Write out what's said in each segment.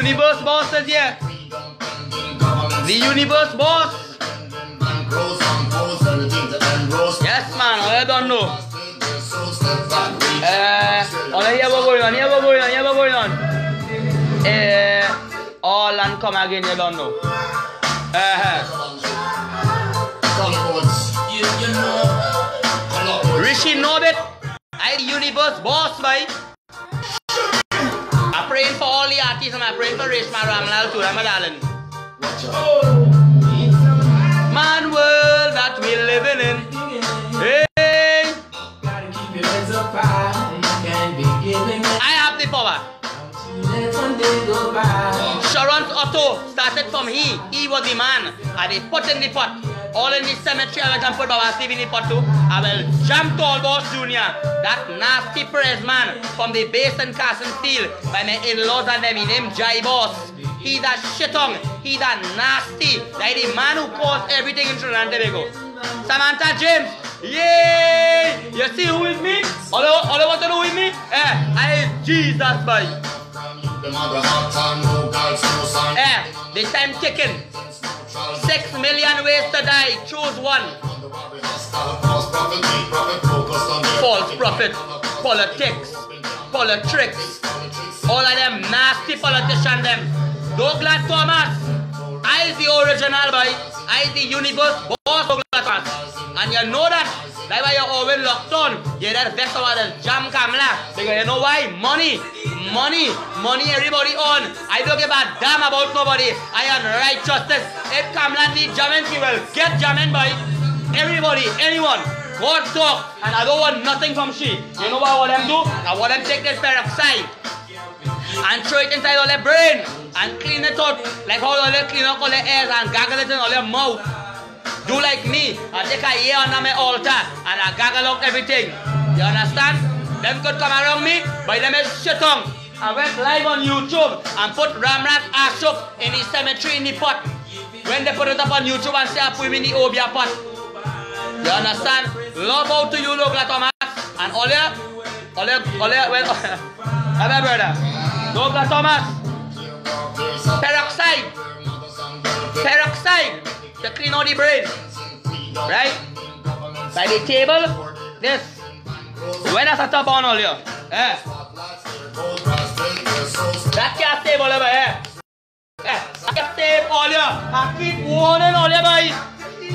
universe boss is here. The universe boss. Yes, man. I don't know. Here what going on. All and come again, you don't know. Rishi Norbit, I the universe boss, boy. I'm praying for all the artists and I'm praying for Reshma Ramlal too, my darling. Man world that we're living in. Hey. I have the power. Sharon Otto started from he was the man, and they put in the pot. All in the cemetery, I can put Baba Steve in the pot too. I will jump to All Boss Jr., that nasty press man from the base and Carson Steel, by my in-laws and them, he named Jai Boss. He that shitong, he that nasty, like the man who caused everything in Trinidad and Tobago. Samantha James, yay! You see who is me? All I want to know with me? I is Jesus, boy. The time ticking. 6 million ways to die. Choose one. False prophet. Politics. Politics. All of them nasty politicians them. Douglas Thomas. I is the original boy. I is the universe boss Douglas Thomas. And you know that. That's why you're always locked on. You're that best over the jam Kamla. Because you know why? Money, everybody on. I don't give a damn about nobody. I am righteousness. If Kamla needs jamming, she will get jamming by everybody, anyone. God talk. And I don't want nothing from she. You know what I want them do? I want them take this peroxide and throw it inside all their brain and clean it out. Like how they clean up all their ears and gargle it in all their mouth. Do like me, I take a year under my altar and I gaggle out everything. You understand? Them could come around me, but them is shit on. I went live on YouTube and put Ramrat Ashok in the cemetery in the pot. When they put it up on YouTube and say I put him in the Obia pot. You understand? Love out to you, Douglas Thomas. And all your, well, my brother. Douglas Thomas. Peroxide. To clean out the brain. Right? By the table, this. When I set up on all you. That can't save all of you. I can't save all you. I keep warning all you, boy.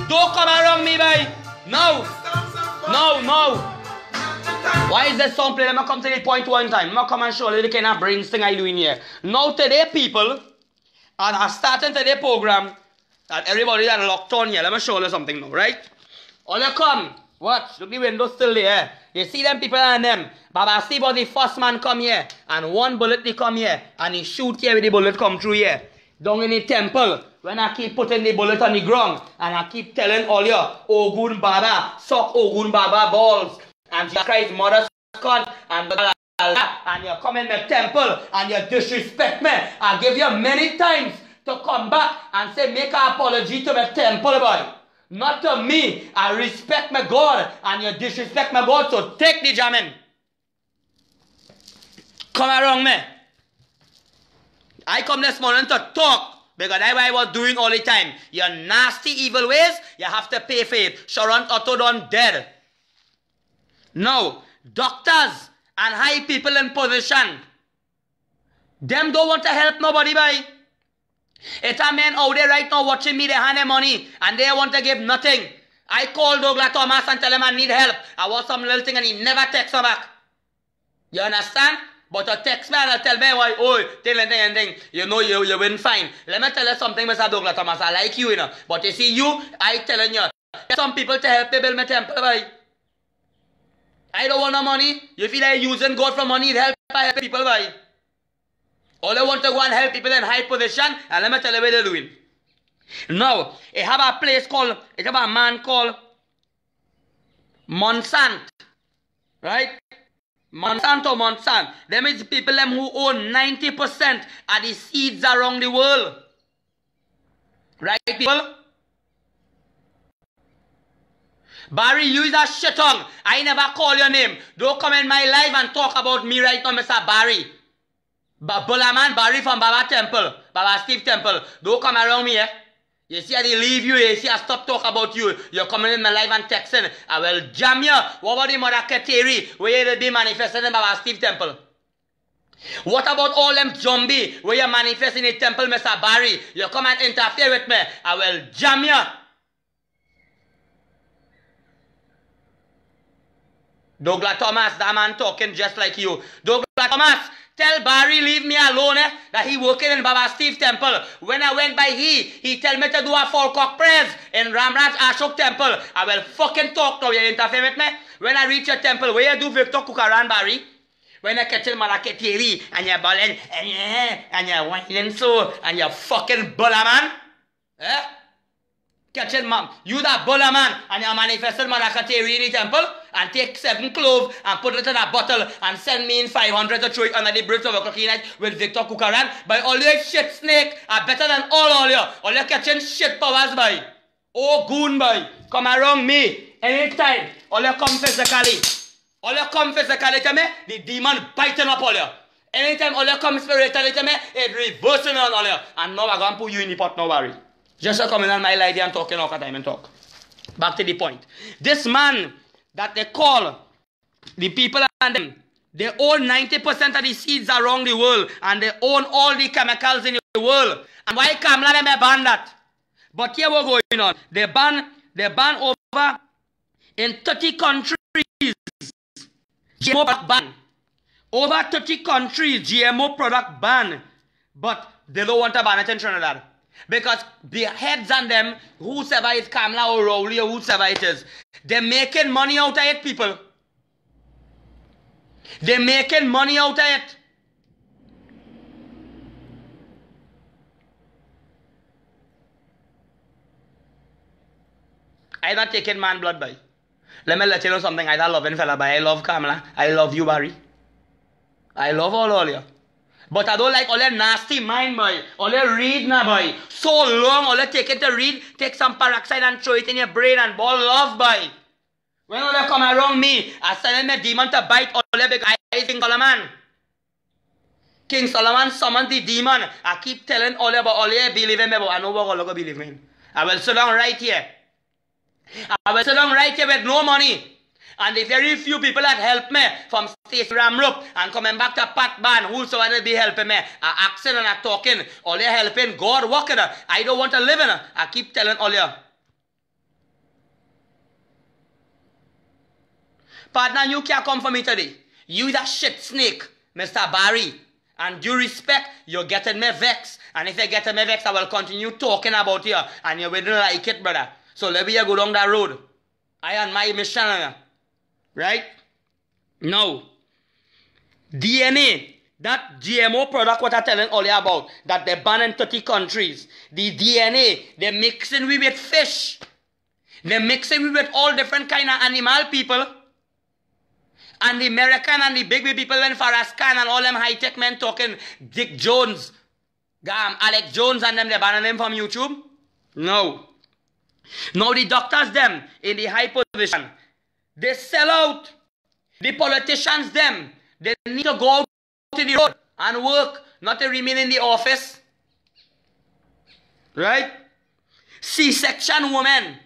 Don't come around me, boy. No. Why is this song playing? I'm going to come to the point one time. I'm going to come and show you the kind of brains thing I do in here. Now today, people, and I'm starting today's program. And everybody that locked on here, let me show you something now, right? All you come, watch, look the window still there. You see them people and them. Baba Steve was the first man come here, and one bullet they come here, and he shoot here with the bullet come through here. Down in the temple, when I keep putting the bullet on the ground, and I keep telling all you, Ogun Baba, suck Ogun Baba balls, and Jesus Christ's mother's con, and you come in the temple, and you disrespect me. I give you many times to come back and say, make an apology to my temple, boy. Not to me. I respect my God, and you disrespect my God, so take the jamming. Come around me. I come this morning to talk, because that's what I was doing all the time. Your nasty, evil ways, you have to pay for it. Sharon Otto done dead. Now, doctors and high people in position, them don't want to help nobody, boy. It's a man out there right now watching me, they hand them money and they want to give nothing. I called Douglas Thomas and tell him I need help. I want some little thing and he never texts me back. You understand? But a text me and I tell me why, oh, thing. You know you win fine. Let me tell you something, Mr. Douglas Thomas. I like you, you know. But you see you, I telling you, get some people to help me build my temple, boy. I don't want no money. You feel like using God for money, help people, boy. All I want to go and help people in high position, and let me tell you what they're doing. Now, I have a place called, I have a man called Monsanto, right? Monsanto. Them is people them who own 90% of the seeds around the world. Right, people? Barry, you is a shit tongue. I never call your name. Don't come in my life and talk about me right now, Mr. Barry. Bulaman Barry from Baba Temple, Baba Steve Temple. Don't come around me, eh? You see how they leave you, you see I stop talk about you. You're coming in my live and texting. I will jam you. What about the Mother Kateri where you be manifesting in Baba Steve Temple? What about all them zombie where you manifest in the temple, Mr. Barry? You come and interfere with me. I will jam you. Douglas Thomas, that man talking just like you. Douglas Thomas, tell Barry leave me alone, that he working in Baba Steve Temple. When I went by he tell me to do a 4 cock prayers in Ramraj Ashok Temple. I will fucking talk now, you interfere with me. When I reach your temple, where you do Victor Kukaran, Barry? When I catch Mother Kateri and you're balling and you're whining so and you're fucking buller man. Eh? Catching mom, you that buller man and you're manifesting Mother Kateri in the temple and take 7 cloves and put it in a bottle and send me in 500 to throw it under the bridge of a cocky night with Victor Kukaran. By all your shit snake are better than all you. All you catching shit powers by. Oh goon boy, come around me anytime. All you come physically. All you come physically to me, the demon biting up all you. Anytime all you come spiritually to me, it reversing on all you. And now I'm going to put you in the pot, no worry. Just coming on my idea and talking all the time and talk. Back to the point. This man that they call the people and them, they own 90% of the seeds around the world and they own all the chemicals in the world. And why Kamala them ban that? But here we're going on. They ban over in 30 countries. GMO product ban. Over 30 countries, GMO product ban. But they don't want to ban it in Trinidad. Because the heads on them, whosoever is Kamala or Rowley or whosoever it is, they're making money out of it, people. They're making money out of it. I'm not taking man blood, boy. Let me let you know something. I love loving fella, but I love Kamala. I love you, Barry. I love all you. But I don't like all that nasty mind, boy. All that read now, boy. So long, all that take it to read, take some peroxide and throw it in your brain and ball love, boy. When all that come around me, I send them a demon to bite all that because I King Solomon. King Solomon summoned the demon. I keep telling all about all you believe in me, but I know what all you believe in. I will sit down right here. I will sit down right here with no money. And the very few people that help me from Stacey Ramrup and coming back to Pat Ban, whosoever be helping me, are asking and are talking, all you helping, God walking. I don't want to live in it. I keep telling all you. Partner, you can't come for me today. You that shit snake, Mr. Barry. And due respect, you're getting me vexed. And if you're getting me vexed, I will continue talking about you. And you will not like it, brother. So let me go down that road. I am my mission. Right? Now, DNA, that GMO product what I'm telling all you about, that they ban in 30 countries. The DNA, they're mixing with fish. They're mixing with all different kind of animal people. And the American and the big people when Faraz Khan and all them high-tech men talking, Dick Jones, Alex Jones and them, they banning them from YouTube? No. Now the doctors them in the high position, they sell out. The politicians them, they need to go out to the road and work, not to remain in the office. Right? C-section women.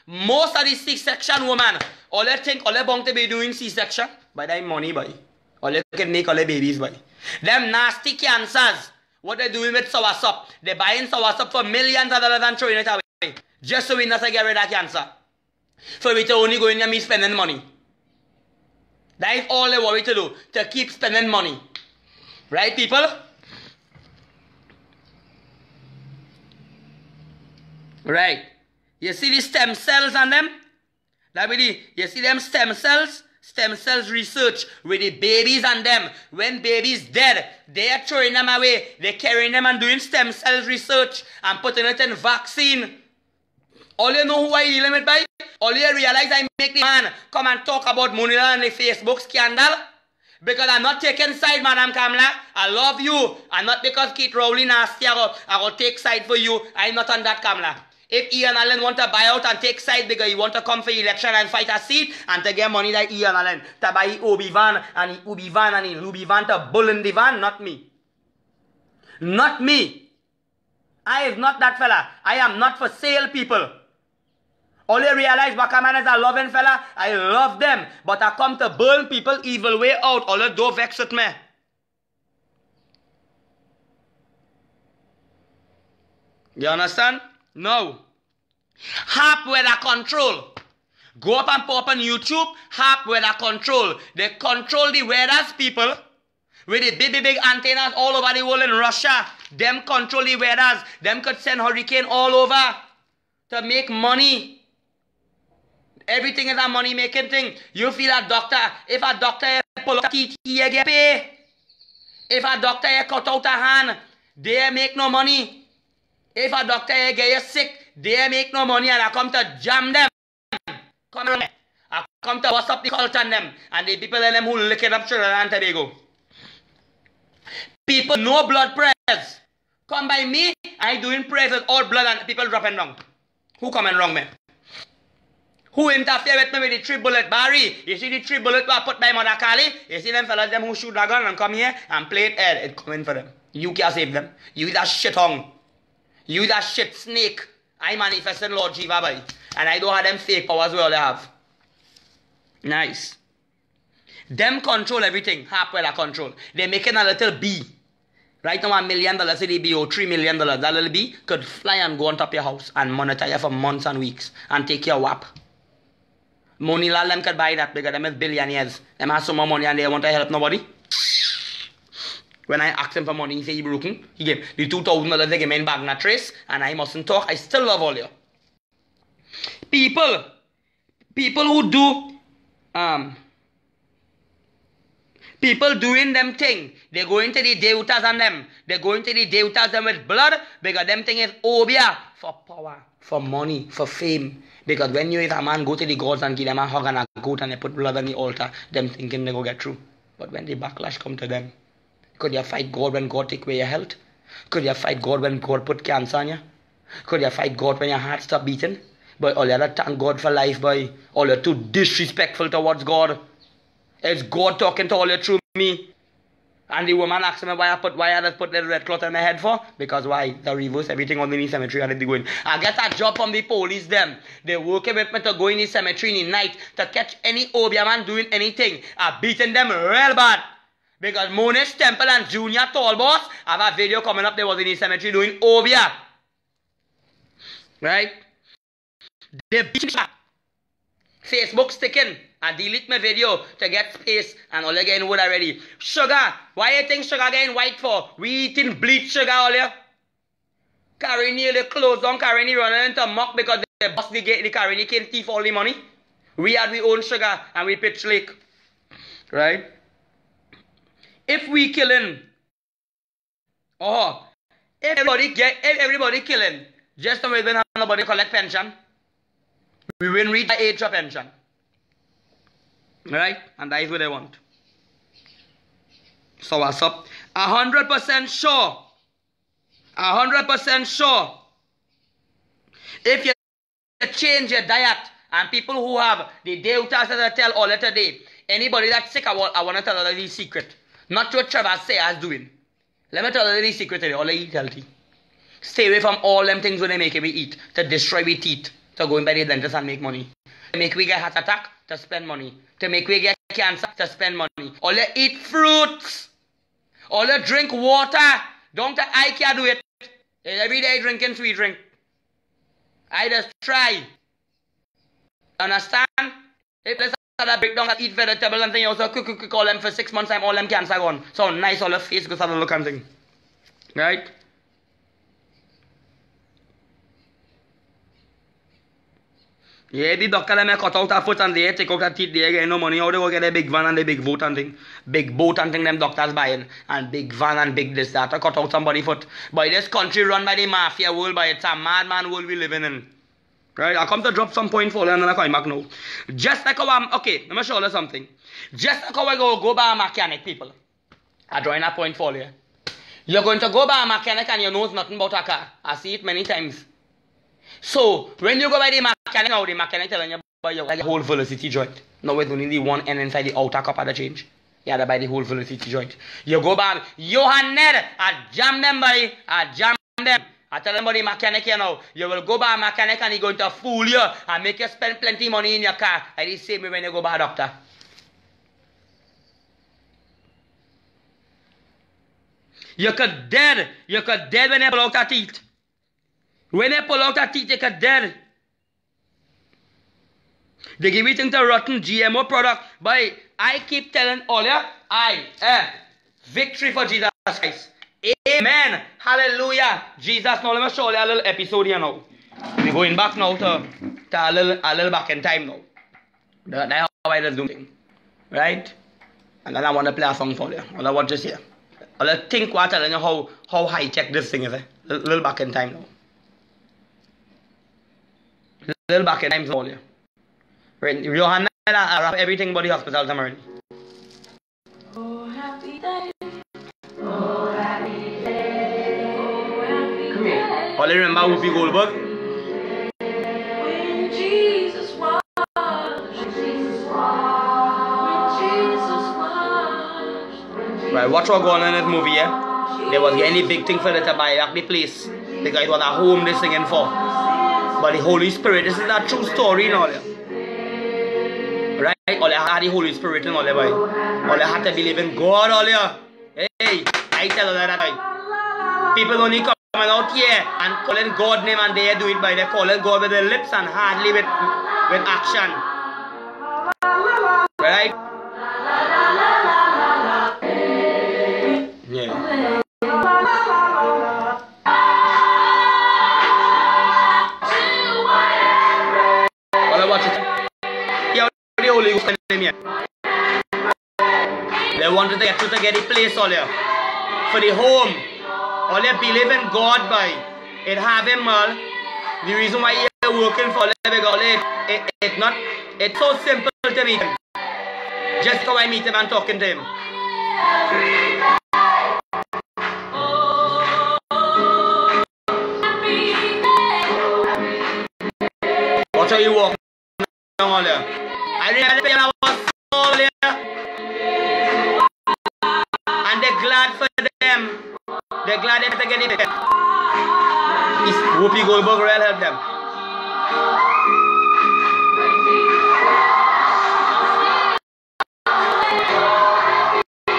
Most of the C-section women, all they think, all they want to be doing C-section, by that money, boy. All they can make all their babies, boy. Them nasty cancers, what they doing with soursop, they buying soursop for millions of dollars and throwing it away. Just so we not to get rid of cancer. For we to only go in and me spending money. That is all they worry to do, to keep spending money. Right, people? Right. You see the stem cells on them? You see them stem cells? Stem cells research with the babies and them. When babies dead, they are throwing them away. They're carrying them and doing stem cells research and putting it in vaccine. All you know who I dealing with by? All you realize I make the man come and talk about Munira and the Facebook scandal? Because I'm not taking side, Madam Kamala. I love you. And not because Keith Rowley nasty, I will take side for you. I'm not on that, Kamala. If Ian Allen want to buy out and take side because he want to come for election and fight a seat and to get money like Ian Allen, to buy Obi Van and the Ubi Van and the Luby Van to bull in the van, not me. Not me. I is not that fella. I am not for sale, people. Only realize Wakaman is a loving fella. I love them. But I come to burn people evil way out. Only don't vex with me. You understand? No. Hap weather control. Go up and pop on YouTube. Hap weather control. They control the weathers, people. With the big antennas all over the world in Russia. Them control the weathers. Them could send hurricane all over to make money. Everything is a money making thing. You feel a doctor. If a doctor pull out teeth, he get pay. If a doctor cut out a hand, they make no money. If a doctor get you sick, they make no money, and I come to jam them. Come on. I come to bust up the cult on them. And the people in them who lick it up Trinidad and Tobago. People no blood prayers. Come by me, I doing prayers with all blood and people dropping wrong. Who coming wrong, man? Who interfere with me with the 3-bullet Barry? You see the 3-bullet I put by Mother Kali? You see them fellas them who shoot dragon and come here and play it head. It coming for them. You can't save them. You that shit hung. You that shit snake. I manifested Lord Jiva boy. And I don't have them fake powers we all have. Nice. Them control everything. Half weather control. They're making a little bee. Right now $1 million CDB or $3 million. That little bee could fly and go on top of your house and monitor you for months and weeks and take your whap. Money lal them could buy that because them is billionaires. Them have so much money and they want to help nobody. When I asked him for money, he said he broken. He gave the $2,000 they gave me in bag na trace, and I mustn't talk. I still love all you. People who do people doing them thing. They go into the devatas on them. They go into the devatas them with blood because them thing is obia for power, for money, for fame. Because when you is a man go to the gods and give them a hug and a goat and they put blood on the altar, them thinking they go get through. But when the backlash come to them, could you fight God when God take away your health? Could you fight God when God put cancer on you? Could you fight God when your heart stop beating? But all you have to thank God for life, boy. All you're too disrespectful towards God. It's God talking to all you through me. And the woman asked me why I just put the red cloth on my head for. Because why? They reverse everything on the cemetery and they go in. I get a job from the police them. They working with me to go in the cemetery in the night to catch any Obia man doing anything. I beating them real bad. Because Monish Temple and Junior Tall Boss have a video coming up. They was in the cemetery doing Obia. Right? They beat me. Facebook sticking. I delete my video to get space and all again wood already. Sugar. Why you think sugar getting white for? We eating bleach sugar all here. Caroni they closed down. Caroni running into muck because they bust the gate. The Caroni can't thief all the money. We had we own sugar and we pitch lake. Right? If we killing, if everybody killing, just so we don't have nobody collect pension, we will reach the age of pension. Right? And that is what they want. So what's up? 100% sure. 100% sure. If you change your diet, and people who have the deutas that I tell all that today, anybody that's sick, I want to tell you the secret. Not what Trevor say as doing. Let me tell you the secret today. All I eat healthy. Stay away from all them things when they make we eat. To destroy we teeth. To go in by the dentist and make money. To make we get heart attack. To spend money. To make we get cancer. To spend money. All you eat fruits. All you drink water. Don't I can't do it. Every day drinking sweet drink. I just try. Understand? If there's a breakdown and eat vegetable and thing, you also cook all them for 6 months time, all them cancer gone. So nice all your face goes have a look and thing. Right? Yeah, the doctor them cut out a foot and they take out a teeth, they get no money. How they go get a big van and a big boat and thing. Big boat and thing them doctors buying. And big van and big this, that. To cut out somebody's foot. But this country run by the mafia world, but it's a madman world we living in. Right? I come to drop some point for you and then I come back now. Just like how I'm, okay, let me show you something. Just like how I go by a mechanic, people. I drawing a point for you. You're going to go by a mechanic and you know nothing about a car. I see it many times. So, when you go by the mechanic, now the mechanic telling you about your whole velocity joint. Now it's only the one end inside the outer cup of the change. You had to buy the whole Felicity joint. You go back, Johan Ned, I jam them, buddy. I jam them. I tell them about the mechanic here now. You will go by a mechanic and he's going to fool you and make you spend plenty of money in your car. Like the same way when you go by a doctor. You could dead. You could dead when you pull out your teeth. When you pull out your teeth, you could dead. They give you things to rotten GMO product. But I keep telling all you, I am victory for Jesus Christ. Amen. Hallelujah. Jesus, now let me show you a little episode here now. We're going back now to a little back in time now. That's how I just do things. Right? And then I want to play a song for you. All I want to hear. All I think what I tell you how high-tech this thing is. A little back in time now. Little back in time for you. Right? Johanna, I wrap everything about the hospital tomorrow. Oh, happy day. All you remember Whoopi Goldberg? When Jesus washed. Right, watch what going on in this movie, yeah? There was any big thing for them to buy back the place. Because it was a home they're singing for. But the Holy Spirit, this is a true story in all, yeah? Right? All you had the Holy Spirit in all, yeah, boy. All you had to believe in God, all, yeah? Hey, I tell you that, boy. People only coming out here and calling God name and they do it by they calling God with their lips and hardly with action. Right? Yeah. All I watch it. Yeah, the Holy Ghost in here. They wanted to get the place all here. For the home. All you believe in God by it have him all. The reason why you're working for because it's so simple to meet him. Just how I meet him and talking to him. Watch how you walk down all there. I remember when I was all there. And they're glad for them. They're glad they get it. Whoopi Goldberg will help them.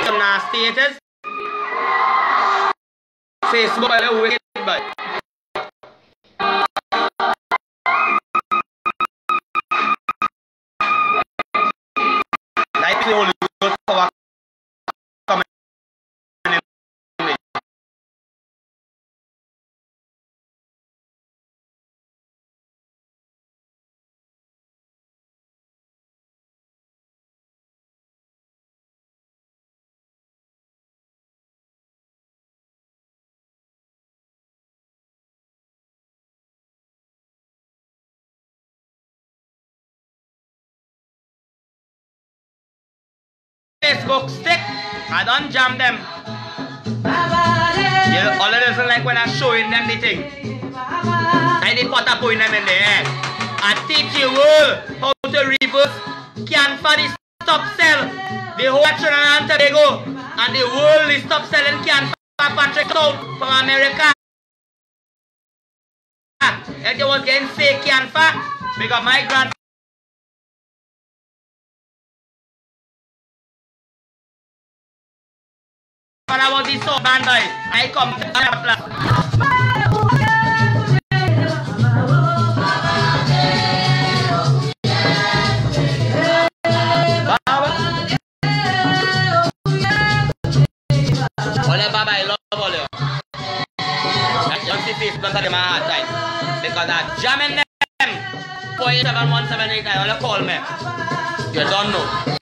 Some nasty it is. Facebook, I don't wicked by. Like the Holy Ghost for Facebook stick, I don't jam them. Yeah, all it isn't like when I'm showing them the thing. I did put a point them in the air. I teach you all how to reverse Canfa the stop sell. The whole Trinidad and Tobago and the world is stop selling Canfa Patrick out from America. If you was getting fake Canfa, because my grandfather when I was the so band boy, I come to Baba, I love all you. I just see Facebook at my heart time. Because I'm jamming them. 487-178, I want to call me. You don't know.